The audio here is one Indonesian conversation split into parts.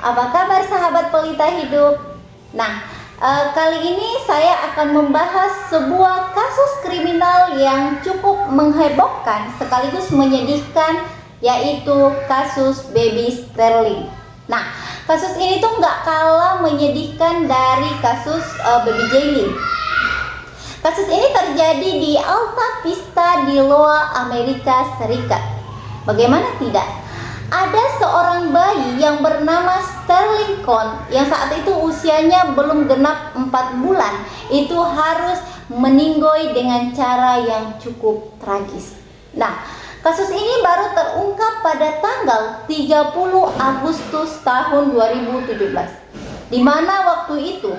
Apa kabar sahabat pelita hidup? Nah, kali ini saya akan membahas sebuah kasus kriminal yang cukup menghebohkan sekaligus menyedihkan, yaitu kasus Baby Sterling. Nah, kasus ini tuh nggak kalah menyedihkan dari kasus Baby Jaylin. Kasus ini terjadi di Alta Vista di Iowa, Amerika Serikat. Bagaimana tidak? Ada seorang bayi yang bernama Sterling Kohn yang saat itu usianya belum genap 4 bulan itu harus meninggoy dengan cara yang cukup tragis. Nah, kasus ini baru terungkap pada tanggal 30 Agustus tahun 2017, di mana waktu itu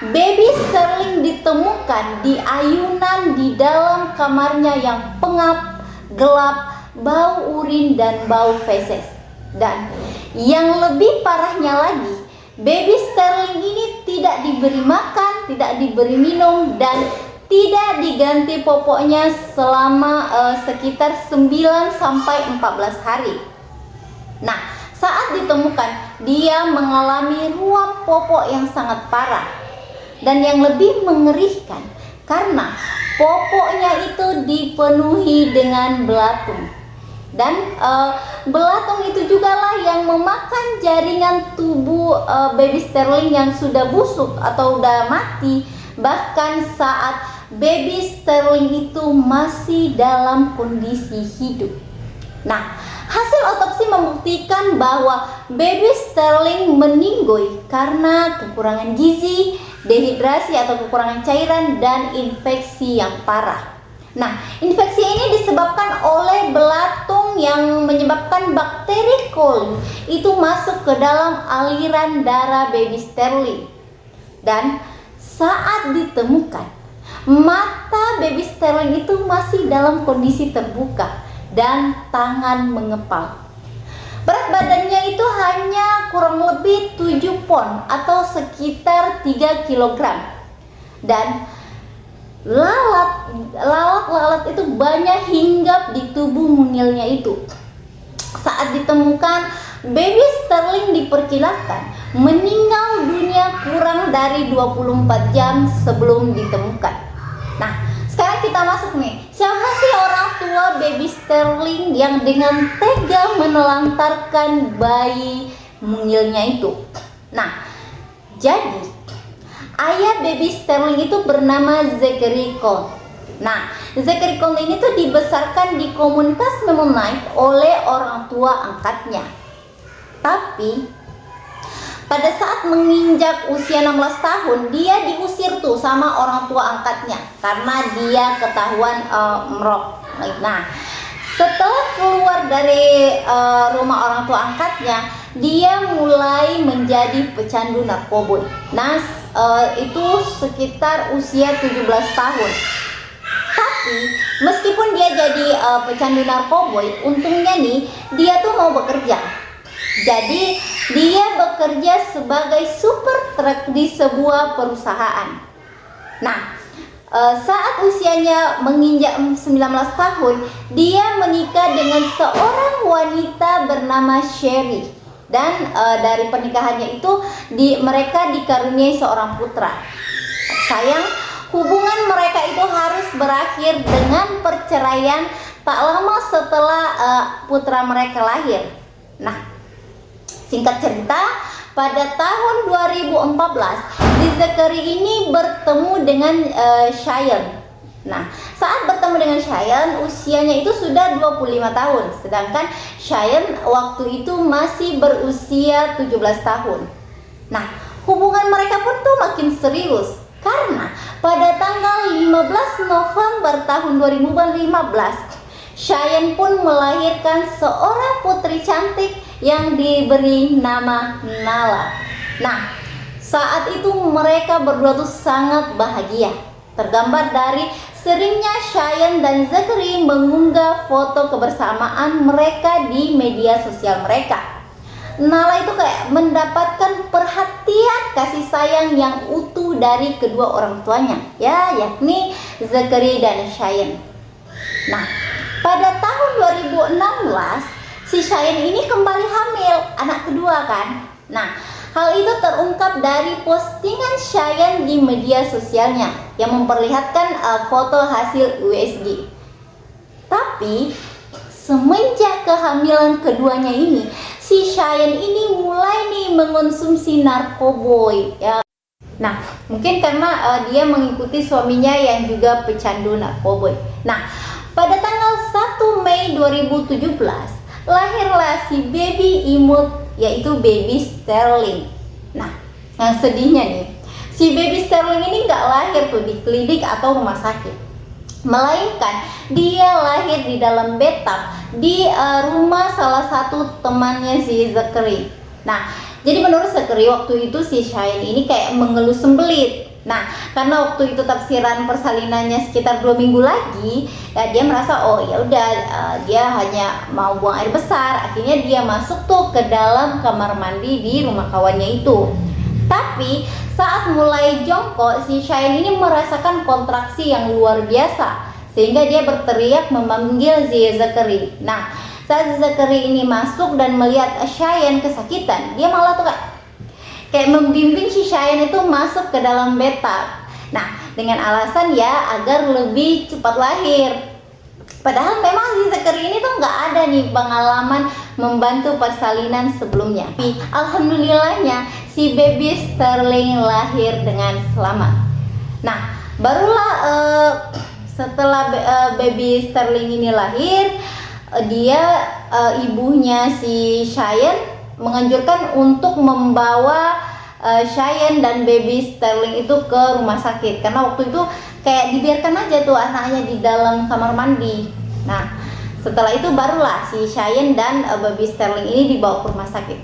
Baby Sterling ditemukan di ayunan di dalam kamarnya yang pengap, gelap, bau urin dan bau feses. Dan yang lebih parahnya lagi, Baby Sterling ini tidak diberi makan, tidak diberi minum, dan tidak diganti popoknya selama sekitar 9-14 hari. Nah, saat ditemukan dia mengalami ruam popok yang sangat parah. Dan yang lebih mengerikan, karena popoknya itu dipenuhi dengan belatung. Dan belatung itu juga lah yang memakan jaringan tubuh Baby Sterling yang sudah busuk atau udah mati, bahkan saat Baby Sterling itu masih dalam kondisi hidup. Nah, hasil otopsi membuktikan bahwa Baby Sterling meninggoy karena kekurangan gizi, dehidrasi atau kekurangan cairan, dan infeksi yang parah. Nah, infeksi ini disebabkan oleh belatung yang menyebabkan bakteri coli itu masuk ke dalam aliran darah Baby Sterling. Dan saat ditemukan, mata Baby Sterling itu masih dalam kondisi terbuka dan tangan mengepal. Berat badannya itu hanya kurang lebih 7 pon atau sekitar 3 kg. Dan lalat itu banyak hinggap di tubuh mungilnya itu. Saat ditemukan, Baby Sterling diperkirakan meninggal dunia kurang dari 24 jam sebelum ditemukan. Nah, sekarang kita masuk nih. Siapa sih orang tua Baby Sterling yang dengan tega menelantarkan bayi mungilnya itu? Nah, jadi ayah Baby Sterling itu bernama Zachary Kohn. Nah, Zachary Kohn ini tuh dibesarkan di komunitas Mennonite oleh orang tua angkatnya. Tapi pada saat menginjak usia 16 tahun, dia diusir tuh sama orang tua angkatnya karena dia ketahuan merok. Nah, setelah keluar dari rumah orang tua angkatnya, dia mulai menjadi pecandu narkoba. Nah, itu sekitar usia 17 tahun. Tapi meskipun dia jadi pecandu narkoba, untungnya nih dia tuh mau bekerja. Jadi dia bekerja sebagai super truk di sebuah perusahaan. Nah, saat usianya menginjak 19 tahun, dia menikah dengan seorang wanita bernama Sherry. Dan dari pernikahannya itu mereka dikaruniai seorang putra. Sayang, hubungan mereka itu harus berakhir dengan perceraian tak lama setelah putra mereka lahir. Nah, singkat cerita, pada tahun 2014, Zachary ini bertemu dengan Cheyenne. Nah, saat bertemu dengan Cheyenne, usianya itu sudah 25 tahun, sedangkan Cheyenne waktu itu masih berusia 17 tahun. Nah, hubungan mereka pun tuh makin serius karena pada tanggal 15 November tahun 2015, Cheyenne pun melahirkan seorang putri cantik yang diberi nama Nala. Nah, saat itu mereka berdua tuh sangat bahagia. Tergambar dari seringnya Cheyenne dan Zachary mengunggah foto kebersamaan mereka di media sosial mereka. Nala itu kayak mendapatkan perhatian kasih sayang yang utuh dari kedua orang tuanya, ya, yakni Zachary dan Cheyenne. Nah, pada tahun 2016 si Cheyenne ini kembali hamil, anak kedua kan. Nah, hal itu terungkap dari postingan Cheyenne di media sosialnya yang memperlihatkan foto hasil USG. Tapi semenjak kehamilan keduanya ini, si Cheyenne ini mulai nih mengonsumsi narkoboy ya. Nah, mungkin karena dia mengikuti suaminya yang juga pecandu narkoboy. Nah, pada tanggal 1 Mei 2017 lahirlah si baby imut, yaitu baby Sterling. Nah, yang sedihnya nih, si baby Sterling ini nggak lahir tuh di klinik atau rumah sakit, melainkan dia lahir di dalam bathtub di rumah salah satu temannya si Zachary. Nah, jadi menurut Zachary waktu itu si Cheyenne ini kayak mengeluh sembelit. Nah, karena waktu itu tafsiran persalinannya sekitar 2 minggu lagi, ya dia merasa oh ya udah dia hanya mau buang air besar. Akhirnya dia masuk tuh ke dalam kamar mandi di rumah kawannya itu. Tapi saat mulai jongkok, si Cheyenne ini merasakan kontraksi yang luar biasa, sehingga dia berteriak memanggil si Zachary. Nah, saat Zachary ini masuk dan melihat Cheyenne kesakitan, dia malah tuh kayak membimbing si Cheyenne itu masuk ke dalam bathtub. Nah, dengan alasan ya agar lebih cepat lahir. Padahal memang si Zachary ini tuh nggak ada nih pengalaman membantu persalinan sebelumnya. Tapi alhamdulillahnya si baby Sterling lahir dengan selamat. Nah, barulah setelah baby Sterling ini lahir, ibunya si Cheyenne menganjurkan untuk membawa Cheyenne dan baby Sterling itu ke rumah sakit, karena waktu itu kayak dibiarkan aja tuh anaknya di dalam kamar mandi. Nah, setelah itu barulah si Cheyenne dan baby Sterling ini dibawa ke rumah sakit.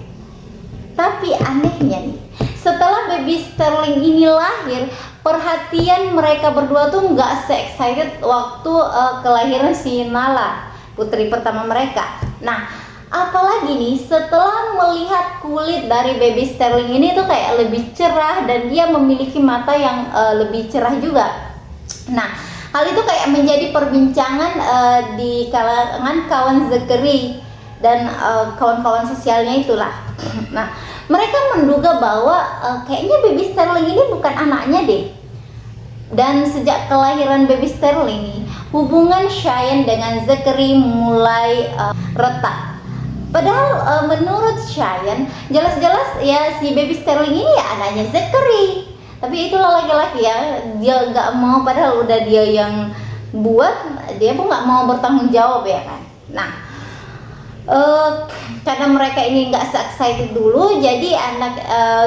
Tapi anehnya nih, setelah baby Sterling ini lahir, perhatian mereka berdua tuh nggak se-excited waktu kelahiran si Nala, putri pertama mereka. Nah, apalagi nih setelah melihat kulit dari baby Sterling ini tuh kayak lebih cerah dan dia memiliki mata yang lebih cerah juga. Nah, hal itu kayak menjadi perbincangan di kalangan kawan Zachary dan kawan-kawan sosialnya itulah. Nah, mereka menduga bahwa kayaknya baby Sterling ini bukan anaknya deh. Dan sejak kelahiran baby Sterling ini, hubungan Cheyenne dengan Zachary mulai retak. Padahal menurut Cheyenne, jelas-jelas ya si baby Sterling ini ya anaknya Zachary. Tapi itulah laki-laki ya, dia nggak mau, padahal udah dia yang buat, dia pun nggak mau bertanggung jawab ya kan. Nah, karena mereka ini nggak excited dulu, jadi anak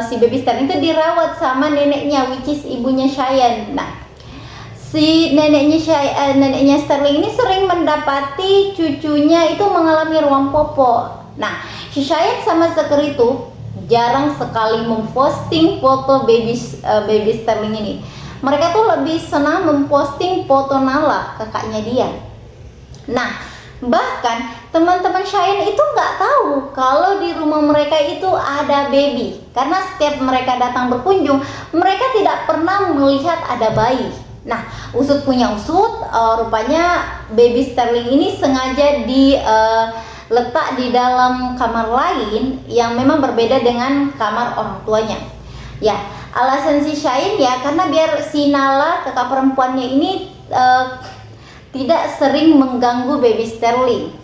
si baby Sterling itu dirawat sama neneknya, which is ibunya Cheyenne. Nah, si neneknya Sterling ini sering mendapati cucunya itu mengalami ruam popo. Nah, si Cheyenne sama Zachary itu jarang sekali memposting foto baby Sterling ini. Mereka tuh lebih senang memposting foto Nala, kakaknya dia. Nah, bahkan teman-teman Cheyenne itu nggak tahu kalau di rumah mereka itu ada baby, karena setiap mereka datang berkunjung, mereka tidak pernah melihat ada bayi. Nah, usut punya usut, rupanya baby Sterling ini sengaja diletak di dalam kamar lain yang memang berbeda dengan kamar orang tuanya. Ya, alasan si Cheyenne ya karena biar si Nala, kakak perempuannya ini tidak sering mengganggu baby Sterling.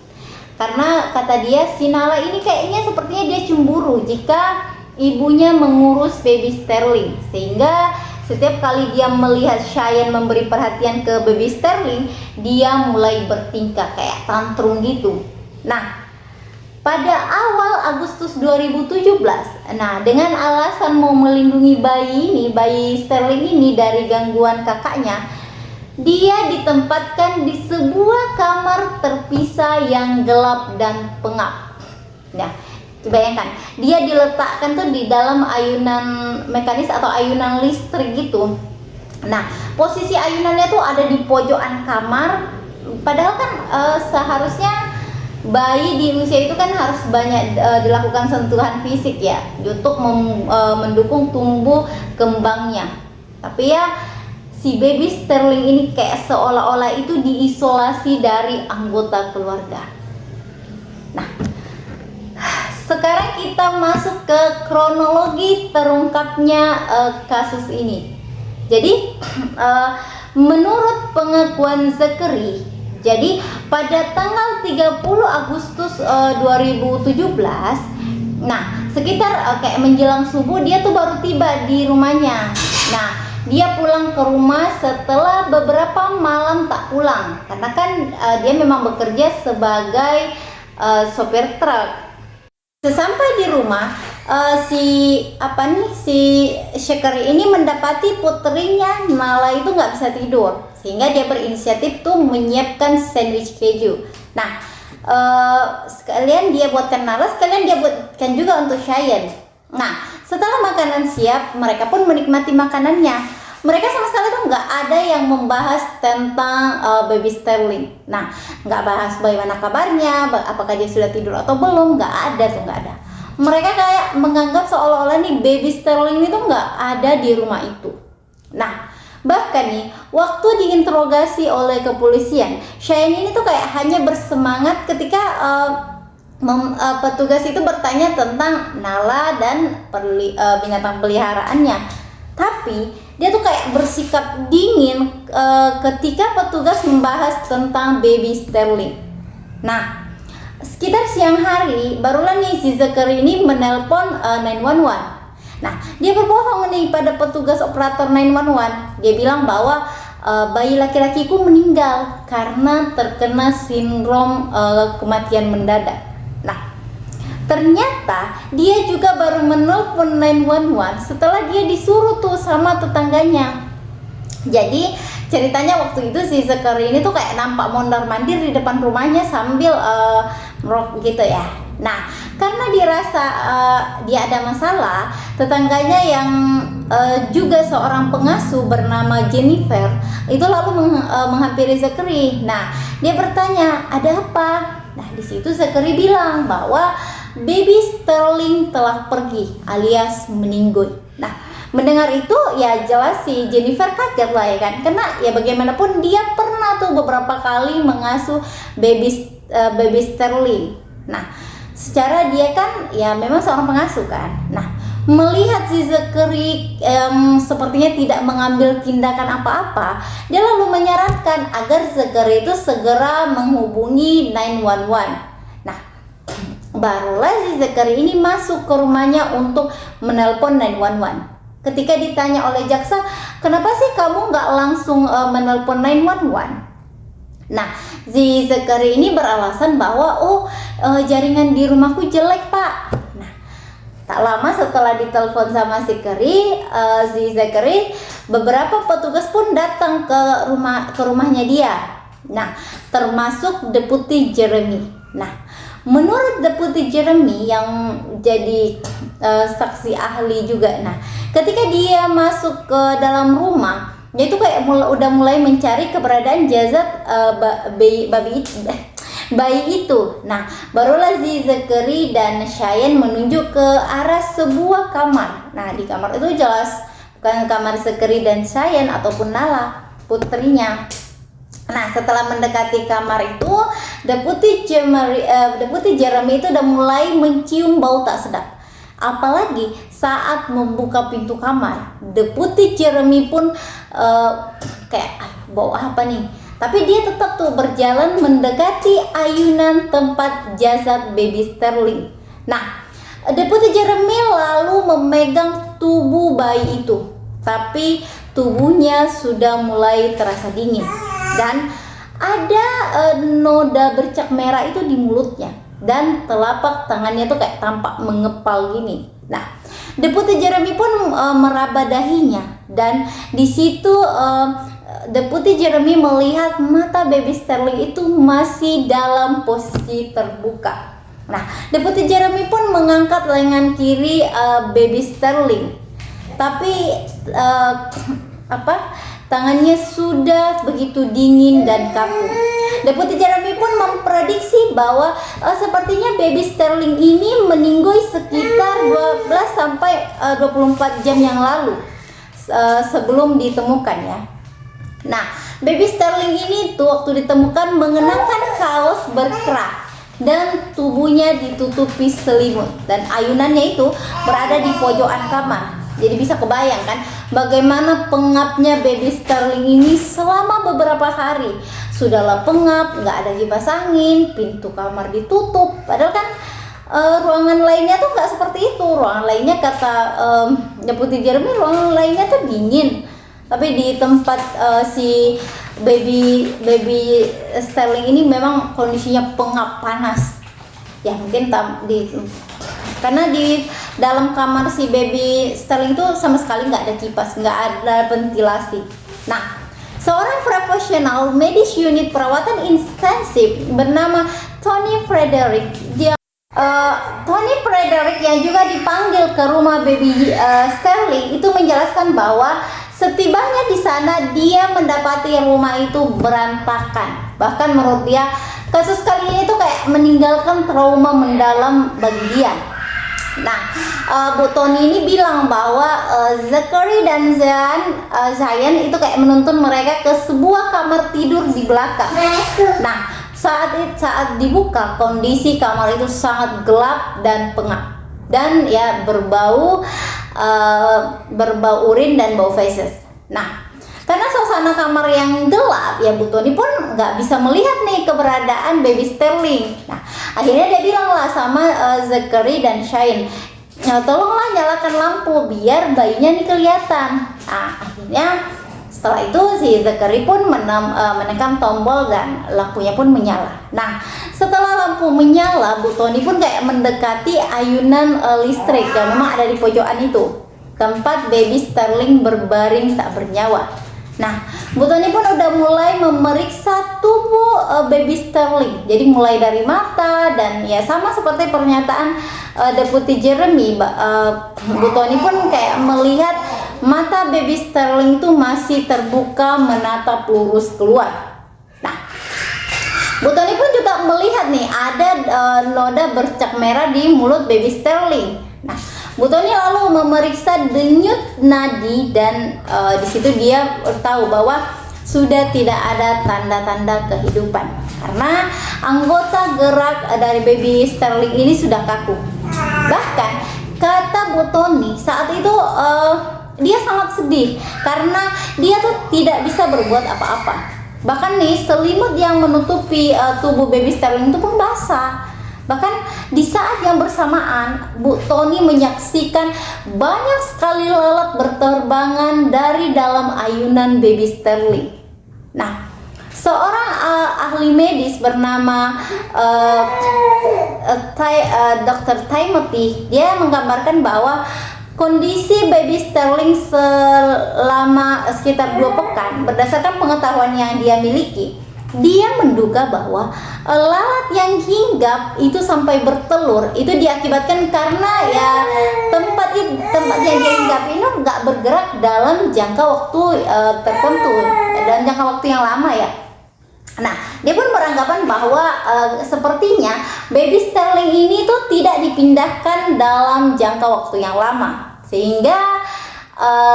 Karena kata dia si Nala ini kayaknya sepertinya dia cemburu jika ibunya mengurus baby Sterling, sehingga setiap kali dia melihat Cheyenne memberi perhatian ke baby Sterling, dia mulai bertingkah kayak tantrum gitu. Nah, pada awal Agustus 2017, nah dengan alasan mau melindungi bayi Sterling ini dari gangguan kakaknya, dia ditempatkan di sebuah kamar terpisah yang gelap dan pengap. Nah, bayangkan, dia diletakkan tuh di dalam ayunan mekanis atau ayunan listrik gitu. Nah, posisi ayunannya tuh ada di pojokan kamar. Padahal kan seharusnya bayi di usia itu kan harus banyak dilakukan sentuhan fisik ya, untuk mendukung tumbuh kembangnya. Tapi ya si baby Sterling ini kayak seolah-olah itu diisolasi dari anggota keluarga. Nah, sekarang kita masuk ke kronologi terungkapnya kasus ini. Jadi menurut pengakuan Zakary, jadi pada tanggal 30 Agustus 2017, nah sekitar kayak menjelang subuh dia tuh baru tiba di rumahnya. Nah dia pulang ke rumah setelah beberapa malam tak pulang karena kan dia memang bekerja sebagai sopir truk. Sesampai di rumah, si Zakary ini mendapati putrinya Nala itu nggak bisa tidur, sehingga dia berinisiatif tuh menyiapkan sandwich keju. Nah, sekalian dia buatkan Nala, sekalian dia buatkan juga untuk Cheyenne. Nah, setelah makanan siap, mereka pun menikmati makanannya. Mereka sama sekali tuh nggak ada yang membahas tentang baby Sterling. Nah, nggak bahas bagaimana kabarnya, apakah dia sudah tidur atau belum, nggak ada. Mereka kayak menganggap seolah-olah nih baby Sterling itu nggak ada di rumah itu. Nah, bahkan nih, waktu diinterogasi oleh kepolisian, Cheyenne ini tuh kayak hanya bersemangat ketika petugas itu bertanya tentang Nala dan binatang peliharaannya. Tapi dia tuh kayak bersikap dingin ketika petugas membahas tentang baby Sterling. Nah, sekitar siang hari barulah nih si Zakary ini menelpon 911. Nah, dia berbohong nih pada petugas operator 911. Dia bilang bahwa bayi laki-lakiku meninggal karena terkena sindrom kematian mendadak. Nah, ternyata dia juga baru menelpon 911 setelah dia disuruh tuh sama tetangganya. Jadi ceritanya waktu itu si Zakary ini tuh kayak nampak mondar-mandir di depan rumahnya sambil merokok gitu ya. Nah, karena dirasa dia ada masalah, tetangganya yang juga seorang pengasuh bernama Jennifer itu lalu menghampiri Zakary. Nah, dia bertanya, "Ada apa?" Nah, di situ Zakary bilang bahwa baby Sterling telah pergi alias meninggoy. Nah, mendengar itu ya jelas si Jennifer kaget lah ya kan, karena ya bagaimanapun dia pernah tuh beberapa kali mengasuh baby Sterling. Nah, secara dia kan ya memang seorang pengasuh kan. Nah, melihat si Zakary yang sepertinya tidak mengambil tindakan apa-apa, dia lalu menyarankan agar Zakary itu segera menghubungi 911. Barulah si Zakary ini masuk ke rumahnya untuk menelpon 911. Ketika ditanya oleh jaksa, "Kenapa sih kamu nggak langsung menelpon 911?" Nah, si Zakary ini beralasan bahwa jaringan di rumahku jelek, Pak. Nah, tak lama setelah ditelepon sama si Zakary, beberapa petugas pun datang ke rumahnya dia. Nah, termasuk Deputi Jeremy. Nah, menurut Deputi Jeremy yang jadi saksi ahli juga, nah ketika dia masuk ke dalam rumah, dia itu kayak udah mulai mencari keberadaan jasad bayi itu. Nah, barulah si Zakary dan Cheyenne menunjuk ke arah sebuah kamar. Nah, di kamar itu jelas bukan kamar Zakary dan Cheyenne ataupun Nala, putrinya. Nah, setelah mendekati kamar itu, Deputi Jeremy itu udah mulai mencium bau tak sedap. Apalagi saat membuka pintu kamar, Deputi Jeremy pun kayak bau apa nih? Tapi dia tetap tuh berjalan mendekati ayunan tempat jasad baby Sterling. Nah, Deputi Jeremy lalu memegang tubuh bayi itu, tapi tubuhnya sudah mulai terasa dingin. Dan ada noda bercak merah itu di mulutnya, dan telapak tangannya tuh kayak tampak mengepal gini. Nah, Deputi Jeremy pun meraba dahinya, dan di situ Deputi Jeremy melihat mata baby Sterling itu masih dalam posisi terbuka. Nah, Deputi Jeremy pun mengangkat lengan kiri baby Sterling, tapi tangannya sudah begitu dingin dan kaku. Deputi Jeremy pun memprediksi bahwa sepertinya baby Sterling ini meninggoy sekitar 12 sampai 24 jam yang lalu sebelum ditemukan ya. Nah, baby Sterling ini tuh waktu ditemukan mengenakan kaos berkerah. dan tubuhnya ditutupi selimut, dan ayunannya itu berada di pojokan kamar. Jadi bisa kebayangkan bagaimana pengapnya baby Sterling ini selama beberapa hari. Sudahlah pengap, nggak ada kipas angin, pintu kamar ditutup. Padahal kan ruangan lainnya tuh nggak seperti itu. Ruangan lainnya kata Deputi Jeremy, ruangan lainnya tuh dingin. Tapi di tempat si baby Sterling ini memang kondisinya pengap, panas. Ya mungkin karena di dalam kamar si baby Sterling itu sama sekali nggak ada kipas, nggak ada ventilasi. Nah, seorang profesional medis unit perawatan intensif bernama Tony Frederick, Tony Frederick yang juga dipanggil ke rumah baby Sterling itu menjelaskan bahwa setibanya di sana dia mendapati rumah itu berantakan. Bahkan menurut dia kasus kali ini tuh kayak meninggalkan trauma mendalam bagi dia. Nah, Bu Tony ini bilang bahwa Zachary dan Zion itu kayak menuntun mereka ke sebuah kamar tidur di belakang. Nah, saat dibuka, kondisi kamar itu sangat gelap dan pengap, dan ya berbau urin dan bau feses. Nah, karena suasana kamar yang gelap, ya Bu Tony pun nggak bisa melihat nih keberadaan baby Sterling. Nah, akhirnya dia bilang lah sama Zachary dan Shane, tolonglah nyalakan lampu biar bayinya nih kelihatan. Nah, akhirnya setelah itu si Zachary pun menekan tombol dan lampunya pun menyala. Nah, setelah lampu menyala, Bu Tony pun kayak mendekati ayunan listrik yang memang ada di pojokan itu, tempat baby Sterling berbaring tak bernyawa. Nah, Bu Tony pun udah mulai memeriksa tubuh baby Sterling. Jadi mulai dari mata, dan ya sama seperti pernyataan Deputi Jeremy, Bu Tony pun kayak melihat mata baby Sterling itu masih terbuka menatap lurus keluar. Nah, Bu Tony pun juga melihat nih ada noda bercak merah di mulut baby Sterling. Nah, Bu Tony lalu memeriksa denyut nadi, dan di situ dia tahu bahwa sudah tidak ada tanda-tanda kehidupan karena anggota gerak dari baby Sterling ini sudah kaku. Bahkan kata Bu Tony saat itu dia sangat sedih karena dia tuh tidak bisa berbuat apa-apa. Bahkan nih selimut yang menutupi tubuh baby Sterling itu pun basah. Bahkan di saat yang bersamaan, Bu Tony menyaksikan banyak sekali lalat berterbangan dari dalam ayunan baby Sterling. Nah, seorang ahli medis bernama Dr. Timothy, dia menggambarkan bahwa kondisi baby Sterling selama sekitar 2 pekan, berdasarkan pengetahuan yang dia miliki, dia menduga bahwa lalat yang hinggap itu sampai bertelur itu diakibatkan karena ya tempat yang dia hinggap ini nggak bergerak dalam jangka waktu tertentu, dalam jangka waktu yang lama ya. Nah, dia pun beranggapan bahwa sepertinya baby Sterling ini tuh tidak dipindahkan dalam jangka waktu yang lama, sehingga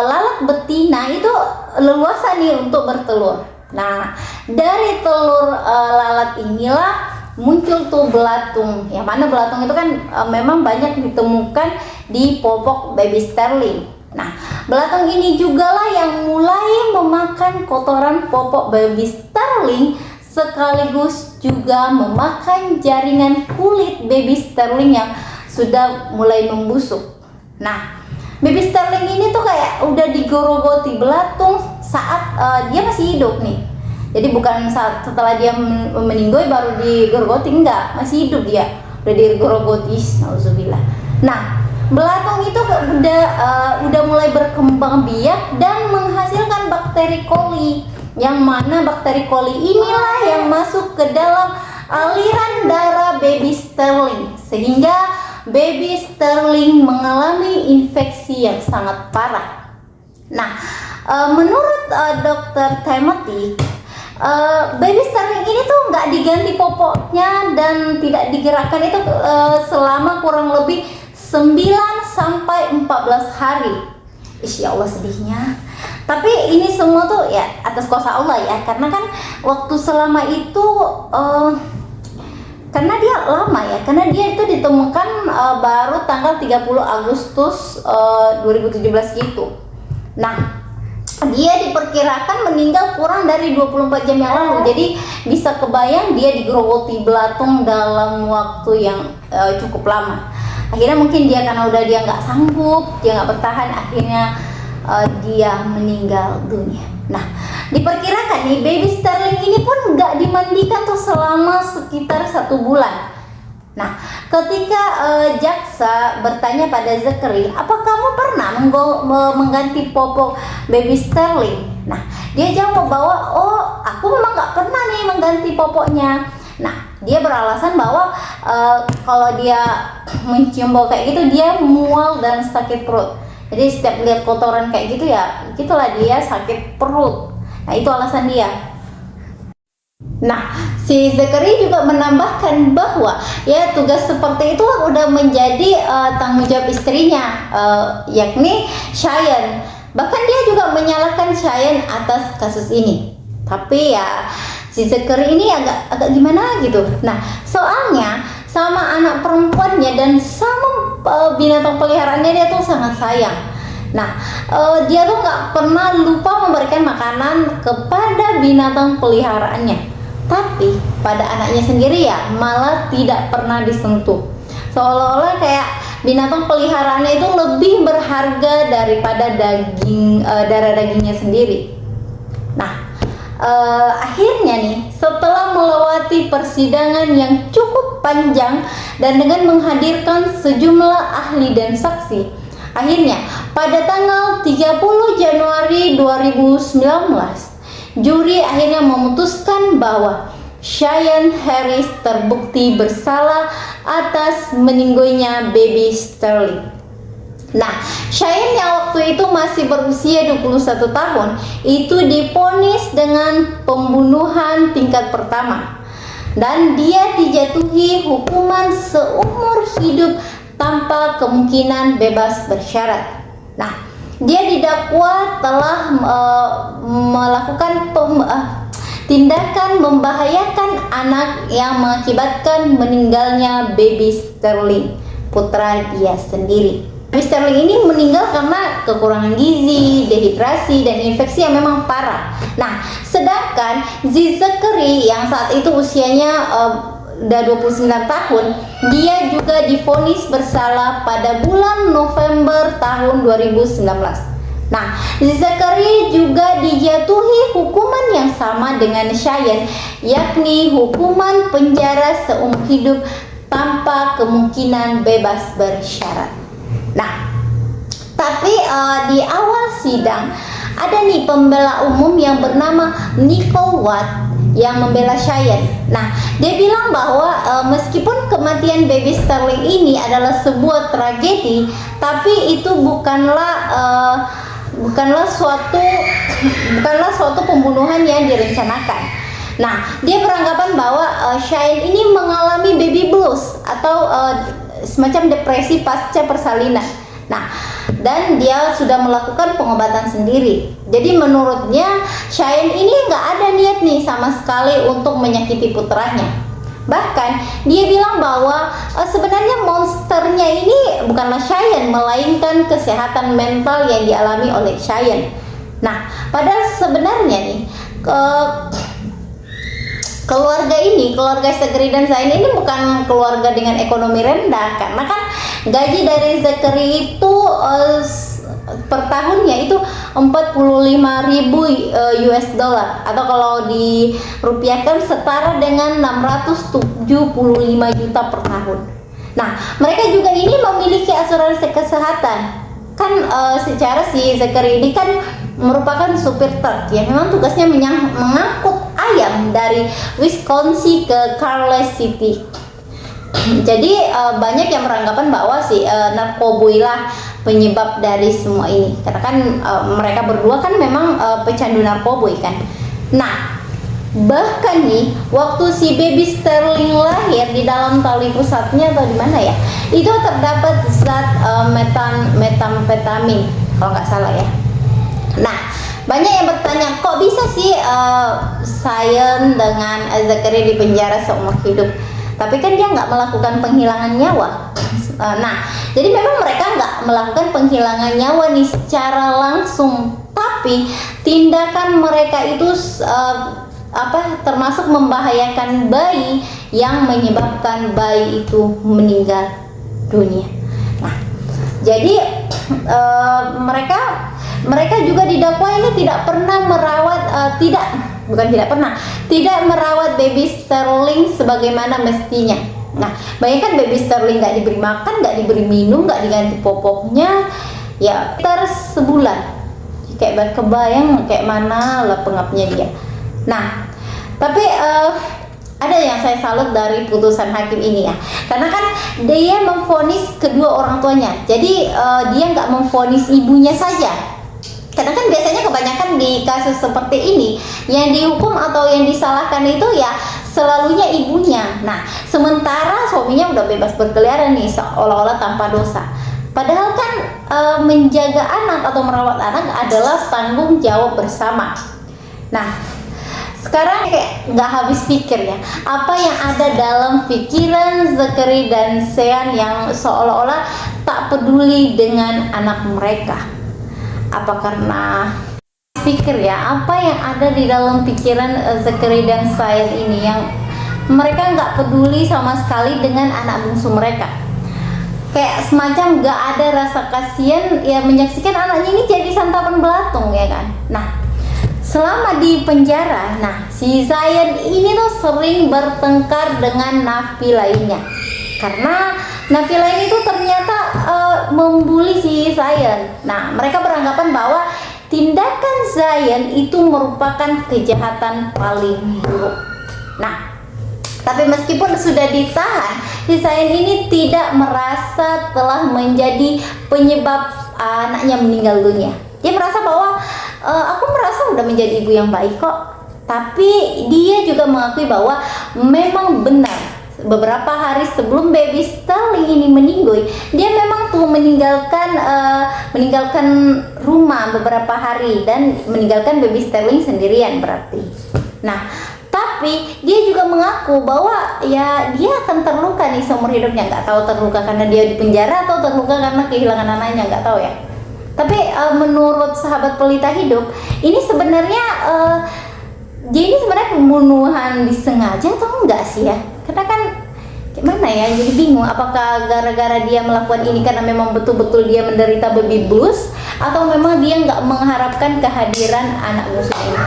lalat betina itu leluasa nih untuk bertelur. Nah, dari telur lalat inilah muncul tuh belatung. Yang mana belatung itu kan memang banyak ditemukan di popok baby Sterling. Nah, belatung ini jugalah yang mulai memakan kotoran popok baby Sterling, sekaligus juga memakan jaringan kulit baby Sterling yang sudah mulai membusuk. Nah, baby Sterling ini tuh kayak udah digorogoti belatung saat dia masih hidup nih. Jadi bukan saat setelah dia meninggoy baru digorogoti, enggak, masih hidup dia udah digorogoti. Nauzubillah. Nah, belatung itu udah mulai berkembang biak dan menghasilkan bakteri coli, yang mana bakteri coli inilah yang masuk ke dalam aliran darah baby Sterling, sehingga baby Sterling mengalami infeksi yang sangat parah. Nah, menurut Dr. Timothy, baby Sterling ini tuh nggak diganti popoknya dan tidak digerakkan itu selama kurang lebih 9 sampai 14 hari. Insya Allah sedihnya. Tapi ini semua tuh ya atas kuasa Allah ya, karena kan waktu selama itu karena dia lama ya, karena dia itu ditemukan baru tanggal 30 Agustus 2017 gitu. Nah, dia diperkirakan meninggal kurang dari 24 jam yang lalu. Jadi bisa kebayang dia digerogoti belatung dalam waktu yang cukup lama. Akhirnya mungkin dia karena udah dia nggak sanggup, dia nggak bertahan, akhirnya dia meninggal dunia. Nah, diperkirakan nih baby Sterling ini pun nggak dimandikan tuh selama sekitar 1 bulan. Nah, ketika jaksa bertanya pada Zachary, apa kamu pernah mengganti popok baby Sterling? Nah, dia jawab bahwa aku memang nggak pernah nih mengganti popoknya. Nah, dia beralasan bahwa kalau dia mencium bau kayak gitu dia mual dan sakit perut. Jadi setiap lihat kotoran kayak gitu ya, gitulah dia sakit perut. Nah, itu alasan dia. Nah, si Zachary juga menambahkan bahwa ya tugas seperti itu udah menjadi tanggung jawab istrinya, yakni Cheyenne. Bahkan dia juga menyalahkan Cheyenne atas kasus ini. Tapi ya si Zachary ini agak gimana gitu. Nah, soalnya sama anak perempuannya dan sama binatang peliharaannya dia tuh sangat sayang. Nah, dia tuh nggak pernah lupa memberikan makanan kepada binatang peliharaannya. Tapi pada anaknya sendiri ya malah tidak pernah disentuh. Seolah-olah kayak binatang peliharaannya itu lebih berharga daripada darah dagingnya sendiri. Nah, akhirnya nih setelah melewati persidangan yang cukup panjang dan dengan menghadirkan sejumlah ahli dan saksi, akhirnya pada tanggal 30 Januari 2019 juri akhirnya memutuskan bahwa Cheyenne Harris terbukti bersalah atas meninggoinya baby Sterling. Nah, Cheyenne yang waktu itu masih berusia 21 tahun itu divonis dengan pembunuhan tingkat pertama dan dia dijatuhi hukuman seumur hidup tanpa kemungkinan bebas bersyarat. Nah, dia didakwa telah melakukan tindakan membahayakan anak yang mengakibatkan meninggalnya baby Sterling, putra dia sendiri. Baby Sterling ini meninggal karena kekurangan gizi, dehidrasi, dan infeksi yang memang parah. Nah, sedangkan Zachary yang saat itu usianya udah 29 tahun, dia juga divonis bersalah pada bulan November tahun 2019. Nah, Zachary juga dijatuhi hukuman yang sama dengan Cheyenne, yakni hukuman penjara seumur hidup tanpa kemungkinan bebas bersyarat. Nah, tapi di awal sidang ada nih pembela umum yang bernama Nicole Watt yang membela Cheyenne. Nah, dia bilang bahwa meskipun kematian baby Sterling ini adalah sebuah tragedi, tapi itu bukanlah suatu pembunuhan yang direncanakan. Nah, dia beranggapan bahwa Cheyenne ini mengalami baby blues atau semacam depresi pasca persalinan. Nah, dan dia sudah melakukan pengobatan sendiri. Jadi menurutnya Cheyenne ini nggak ada niat nih sama sekali untuk menyakiti putranya. Bahkan dia bilang bahwa sebenarnya monsternya ini bukanlah Cheyenne, melainkan kesehatan mental yang dialami oleh Cheyenne. Nah, padahal sebenarnya nih keluarga Zachary dan Cheyenne ini bukan keluarga dengan ekonomi rendah, karena kan gaji dari Zachary itu per tahunnya itu 45.000 US dollar atau kalau dirupiahkan setara dengan 675 juta per tahun. Nah, mereka juga ini memiliki asuransi kesehatan. Kan secara si Zachary ini kan merupakan supir truk yang memang tugasnya mengangkut ayam dari Wisconsin ke Carlisle City. Jadi banyak yang beranggapan bahwa si narkoboy lah penyebab dari semua ini, karena kan mereka berdua kan memang pecandu narkoboy kan. Nah, bahkan nih waktu si baby Sterling lahir, di dalam tali pusatnya atau di mana ya, itu terdapat zat metamfetamin kalau nggak salah ya. Nah, banyak yang bertanya, kok bisa sih Cheyenne dengan Zachary di penjara seumur hidup? tapi kan dia nggak melakukan penghilangan nyawa. Nah, jadi memang mereka nggak melakukan penghilangan nyawa nih secara langsung, tapi tindakan mereka itu termasuk membahayakan bayi yang menyebabkan bayi itu meninggal dunia. Nah, jadi mereka juga didakwa ini tidak pernah merawat tidak merawat baby Sterling sebagaimana mestinya. Nah, bayangkan baby Sterling nggak diberi makan, nggak diberi minum, nggak diganti popoknya, ya sekitar sebulan. Kayak kebayang kayak mana lah pengapnya dia. Nah, tapi ada yang saya salut dari putusan hakim ini ya, karena kan dia memvonis kedua orang tuanya. Jadi dia nggak memvonis ibunya saja. Karena kan biasanya kebanyakan di kasus seperti ini yang dihukum atau yang disalahkan itu ya selalunya ibunya. Nah, sementara suaminya udah bebas berkeliaran nih seolah-olah tanpa dosa. Padahal kan menjaga anak atau merawat anak adalah tanggung jawab bersama. Nah, sekarang kayak nggak habis pikir ya, apa yang ada dalam pikiran Zachary dan Sean yang seolah-olah tak peduli dengan anak mereka. Apa karena pikir ya, apa yang ada di dalam pikiran Zachary dan Sean ini yang mereka nggak peduli sama sekali dengan anak bungsu mereka. Kayak semacam nggak ada rasa kasihan ya menyaksikan anaknya ini jadi santapan belatung ya kan. Nah, selama di penjara, nah si Zion ini tuh sering bertengkar dengan napi lainnya karena napi lain itu ternyata membuli si Zion. Nah, mereka beranggapan bahwa tindakan Zion itu merupakan kejahatan paling buruk. Nah, tapi meskipun sudah ditahan, si Zion ini tidak merasa telah menjadi penyebab anaknya meninggal dunia. Dia merasa bahwa aku merasa udah menjadi ibu yang baik kok. Tapi dia juga mengakui bahwa memang benar beberapa hari sebelum baby Sterling ini meninggal, dia memang tuh meninggalkan rumah beberapa hari dan meninggalkan baby Sterling sendirian berarti. Nah, tapi dia juga mengaku bahwa ya dia akan terluka nih seumur hidupnya. Nggak tahu terluka karena dia di penjara atau terluka karena kehilangan anaknya, nggak tahu ya. Tapi menurut sahabat pelita hidup, ini sebenarnya dia sebenarnya pembunuhan disengaja atau enggak sih ya? Karena kan gimana ya, jadi bingung apakah gara-gara dia melakukan ini karena memang betul-betul dia menderita baby blues atau memang dia nggak mengharapkan kehadiran anak bungsu ini.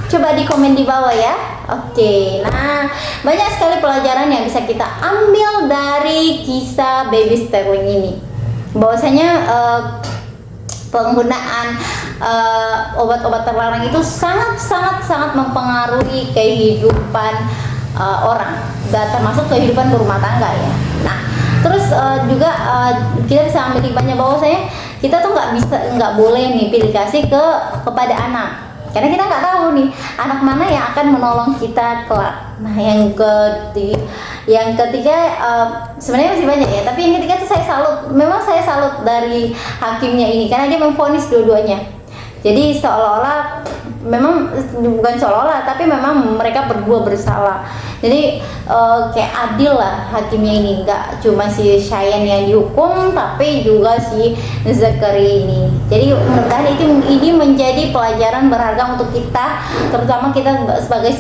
Coba di komen di bawah ya. Oke, nah banyak sekali pelajaran yang bisa kita ambil dari kisah baby Sterling ini. Bahwasanya penggunaan obat-obat terlarang itu sangat mempengaruhi kehidupan orang, dan termasuk kehidupan berumah tangga ya. Nah, terus juga kita bisa ambil hikmahnya bahwasanya kita tuh nggak boleh nih pilih kasih kepada anak, karena kita nggak tahu nih anak mana yang akan menolong kita kelak. Nah, yang ketiga sebenarnya masih banyak ya, tapi yang ketiga itu memang saya salut dari hakimnya ini karena dia memvonis dua-duanya. Jadi seolah-olah memang bukan seolah-olah, tapi memang mereka berdua bersalah. Jadi kayak adil lah hakimnya ini, nggak cuma si Cheyenne yang dihukum, tapi juga si Zachary ini. Jadi mudah-mudahan ini menjadi pelajaran berharga untuk kita, terutama kita sebagai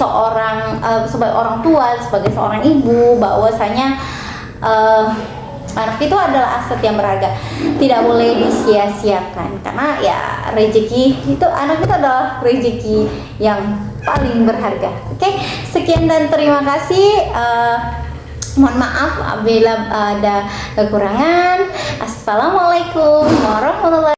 sebagai orang tua, sebagai seorang ibu, bahwasanya anak itu adalah aset yang berharga, tidak boleh disia-siakan karena ya rezeki itu, anak itu adalah rezeki yang paling berharga. Oke, sekian dan terima kasih. Mohon maaf apabila ada kekurangan. Assalamualaikum warahmatullahi wabarakatuh.